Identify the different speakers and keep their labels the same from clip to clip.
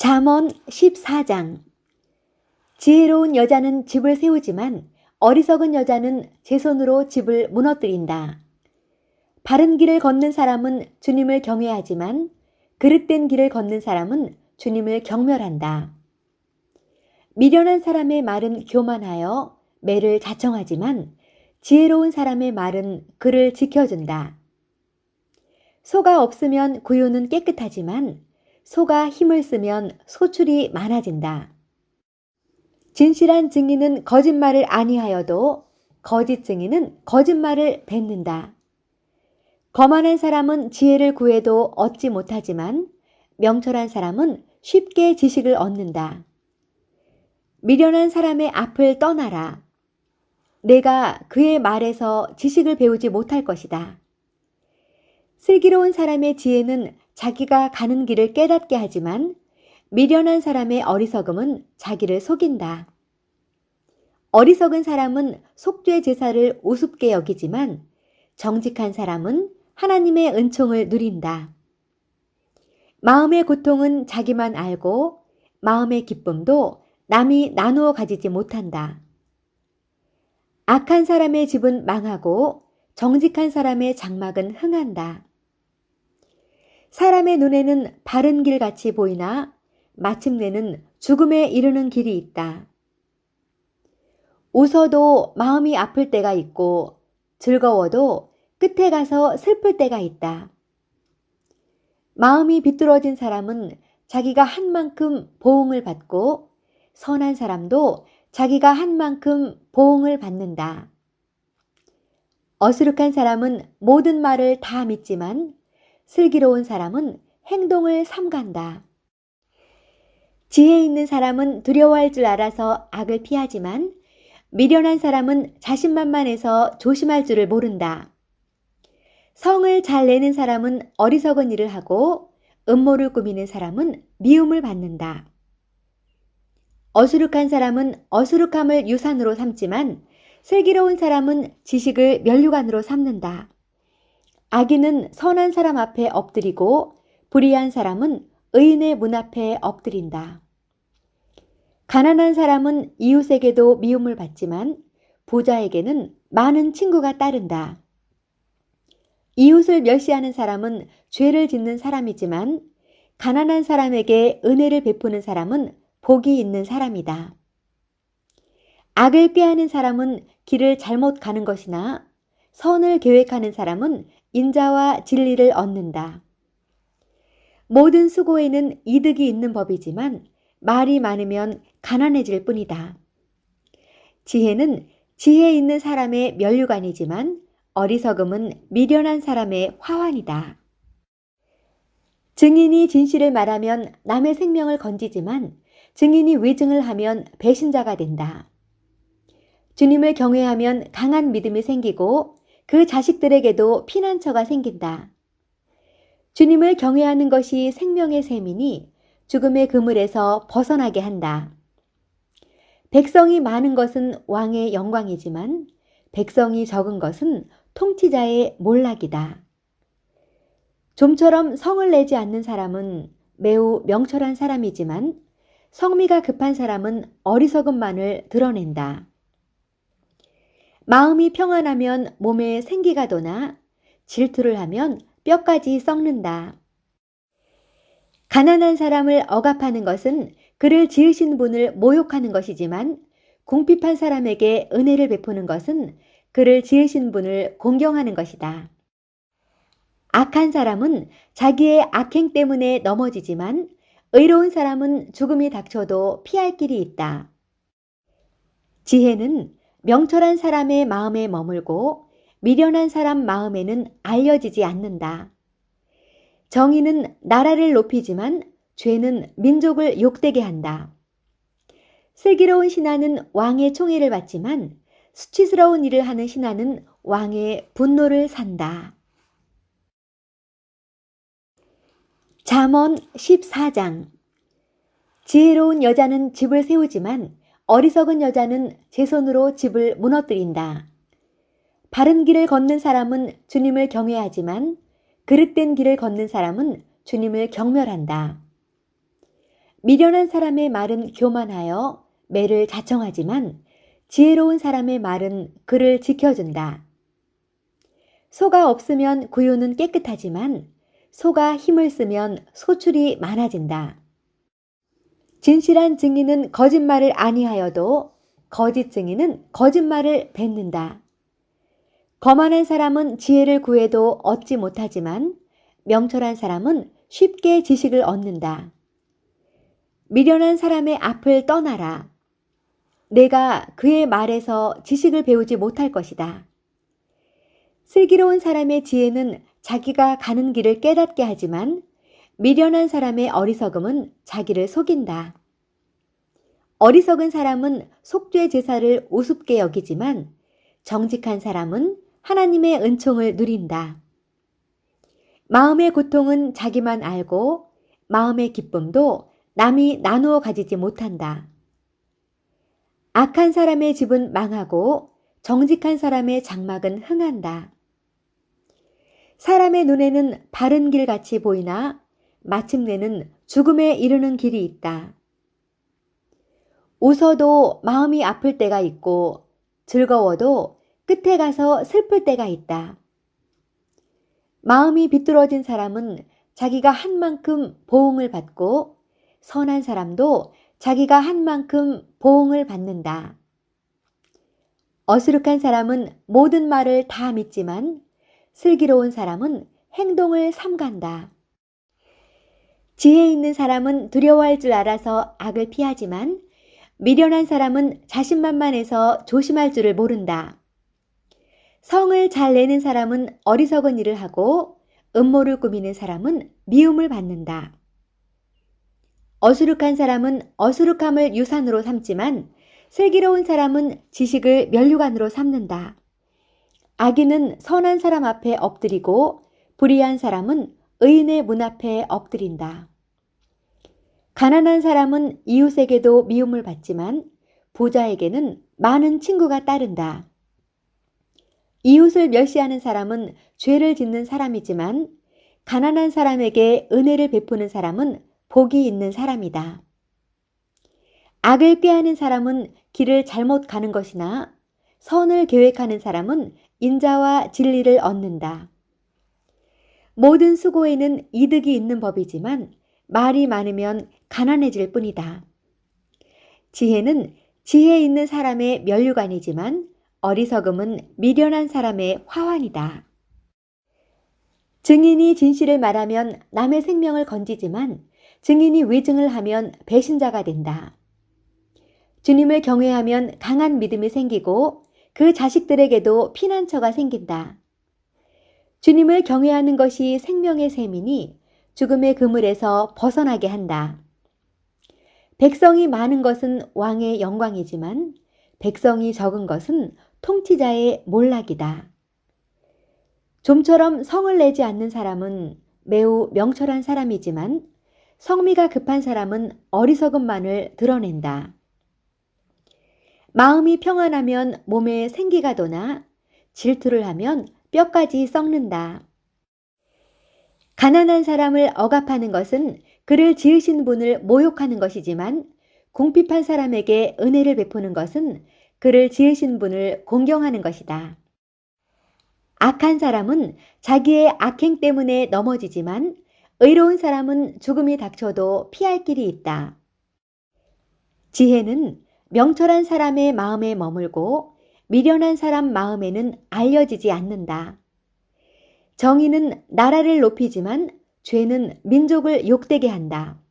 Speaker 1: 잠언 14장. 지혜로운 여자는 집을 세우지만 어리석은 여자는 제 손으로 집을 무너뜨린다. 바른 길을 걷는 사람은 주님을 경외하지만 그릇된 길을 걷는 사람은 주님을 경멸한다. 미련한 사람의 말은 교만하여 매를 자청하지만 지혜로운 사람의 말은 그를 지켜준다. 소가 없으면 구유는 깨끗하지만 소가 힘을 쓰면 소출이 많아진다. 진실한 증인은 거짓말을 아니하여도 거짓 증인은 거짓말을 뱉는다. 거만한 사람은 지혜를 구해도 얻지 못하지만 명철한 사람은 쉽게 지식을 얻는다. 미련한 사람의 앞을 떠나라. 내가 그의 말에서 지식을 배우지 못할 것이다. 슬기로운 사람의 지혜는 자기가 가는 길을 깨닫게 하지만 미련한 사람의 어리석음은 자기를 속인다. 어리석은 사람은 속죄 제사를 우습게 여기지만 정직한 사람은 하나님의 은총을 누린다. 마음의 고통은 자기만 알고 마음의 기쁨도 남이 나누어 가지지 못한다. 악한 사람의 집은 망하고 정직한 사람의 장막은 흥한다. 사람의 눈에는 바른 길같이 보이나 마침내는 죽음에 이르는 길이 있다. 웃어도 마음이 아플 때가 있고 즐거워도 끝에 가서 슬플 때가 있다. 마음이 비뚤어진 사람은 자기가 한 만큼 보응을 받고 선한 사람도 자기가 한 만큼 보응을 받는다. 어수룩한 사람은 모든 말을 다 믿지만 슬기로운 사람은 행동을 삼간다. 지혜 있는 사람은 두려워할 줄 알아서 악을 피하지만 미련한 사람은 자신만만해서 조심할 줄을 모른다. 성을 잘 내는 사람은 어리석은 일을 하고 음모를 꾸미는 사람은 미움을 받는다. 어수룩한 사람은 어수룩함을 유산으로 삼지만 슬기로운 사람은 지식을 면류관으로 삼는다. 악인은 선한 사람 앞에 엎드리고 불의한 사람은 의인의 문 앞에 엎드린다. 가난한 사람은 이웃에게도 미움을 받지만 부자에게는 많은 친구가 따른다. 이웃을 멸시하는 사람은 죄를 짓는 사람이지만 가난한 사람에게 은혜를 베푸는 사람은 복이 있는 사람이다. 악을 꾀하는 사람은 길을 잘못 가는 것이나 선을 계획하는 사람은 인자와 진리를 얻는다. 모든 수고에는 이득이 있는 법이지만 말이 많으면 가난해질 뿐이다. 지혜는 지혜 있는 사람의 면류관이지만 어리석음은 미련한 사람의 화환이다. 증인이 진실을 말하면 남의 생명을 건지지만 증인이 위증을 하면 배신자가 된다. 주님을 경외하면 강한 믿음이 생기고 그 자식들에게도 피난처가 생긴다. 주님을 경외하는 것이 생명의 셈이니 죽음의 그물에서 벗어나게 한다. 백성이 많은 것은 왕의 영광이지만 백성이 적은 것은 통치자의 몰락이다. 좀처럼 성을 내지 않는 사람은 매우 명철한 사람이지만 성미가 급한 사람은 어리석음만을 드러낸다. 마음이 평안하면 몸에 생기가 도나 질투를 하면 뼈까지 썩는다. 가난한 사람을 억압하는 것은 그를 지으신 분을 모욕하는 것이지만 궁핍한 사람에게 은혜를 베푸는 것은 그를 지으신 분을 공경하는 것이다. 악한 사람은 자기의 악행 때문에 넘어지지만 의로운 사람은 죽음이 닥쳐도 피할 길이 있다. 지혜는 명철한 사람의 마음에 머물고 미련한 사람 마음에는 알려지지 않는다. 정의는 나라를 높이지만 죄는 민족을 욕되게 한다. 슬기로운 신하는 왕의 총애를 받지만 수치스러운 일을 하는 신하는 왕의 분노를 산다. 잠언 14장. 지혜로운 여자는 집을 세우지만 어리석은 여자는 제 손으로 집을 무너뜨린다. 바른 길을 걷는 사람은 주님을 경외하지만 그릇된 길을 걷는 사람은 주님을 경멸한다. 미련한 사람의 말은 교만하여 매를 자청하지만 지혜로운 사람의 말은 그를 지켜준다. 소가 없으면 구유는 깨끗하지만 소가 힘을 쓰면 소출이 많아진다. 진실한 증인은 거짓말을 아니하여도 거짓 증인은 거짓말을 뱉는다. 거만한 사람은 지혜를 구해도 얻지 못하지만 명철한 사람은 쉽게 지식을 얻는다. 미련한 사람의 앞을 떠나라. 내가 그의 말에서 지식을 배우지 못할 것이다. 슬기로운 사람의 지혜는 자기가 가는 길을 깨닫게 하지만 미련한 사람의 어리석음은 자기를 속인다. 어리석은 사람은 속죄 제사를 우습게 여기지만 정직한 사람은 하나님의 은총을 누린다. 마음의 고통은 자기만 알고 마음의 기쁨도 남이 나누어 가지지 못한다. 악한 사람의 집은 망하고 정직한 사람의 장막은 흥한다. 사람의 눈에는 바른 길 같이 보이나 마침내는 죽음에 이르는 길이 있다. 웃어도 마음이 아플 때가 있고 즐거워도 끝에 가서 슬플 때가 있다. 마음이 비뚤어진 사람은 자기가 한 만큼 보응을 받고 선한 사람도 자기가 한 만큼 보응을 받는다. 어수룩한 사람은 모든 말을 다 믿지만 슬기로운 사람은 행동을 삼간다. 지혜 있는 사람은 두려워할 줄 알아서 악을 피하지만 미련한 사람은 자신만만해서 조심할 줄을 모른다. 성을 잘 내는 사람은 어리석은 일을 하고 음모를 꾸미는 사람은 미움을 받는다. 어수룩한 사람은 어수룩함을 유산으로 삼지만 슬기로운 사람은 지식을 면류관으로 삼는다. 악인은 선한 사람 앞에 엎드리고 불의한 사람은 의인의 문 앞에 엎드린다. 가난한 사람은 이웃에게도 미움을 받지만 부자에게는 많은 친구가 따른다. 이웃을 멸시하는 사람은 죄를 짓는 사람이지만 가난한 사람에게 은혜를 베푸는 사람은 복이 있는 사람이다. 악을 꾀하는 사람은 길을 잘못 가는 것이나 선을 계획하는 사람은 인자와 진리를 얻는다. 모든 수고에는 이득이 있는 법이지만 말이 많으면 가난해질 뿐이다. 지혜는 지혜 있는 사람의 면류관이지만 어리석음은 미련한 사람의 화환이다. 증인이 진실을 말하면 남의 생명을 건지지만 증인이 위증을 하면 배신자가 된다. 주님을 경외하면 강한 믿음이 생기고 그 자식들에게도 피난처가 생긴다. 주님을 경외하는 것이 생명의 셈이니 죽음의 그물에서 벗어나게 한다. 백성이 많은 것은 왕의 영광이지만 백성이 적은 것은 통치자의 몰락이다. 좀처럼 성을 내지 않는 사람은 매우 명철한 사람이지만 성미가 급한 사람은 어리석음만을 드러낸다. 마음이 평안하면 몸에 생기가 도나 질투를 하면 뼈까지 썩는다. 가난한 사람을 억압하는 것은 그를 지으신 분을 모욕하는 것이지만 궁핍한 사람에게 은혜를 베푸는 것은 그를 지으신 분을 공경하는 것이다. 악한 사람은 자기의 악행 때문에 넘어지지만 의로운 사람은 죽음이 닥쳐도 피할 길이 있다. 지혜는 명철한 사람의 마음에 머물고 미련한 사람 마음에는 알려지지 않는다. 정의는 나라를 높이지만 죄는 민족을 욕되게 한다.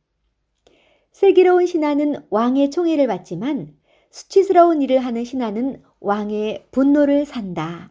Speaker 1: 슬기로운 신하는 왕의 총애를 받지만 수치스러운 일을 하는 신하는 왕의 분노를 산다.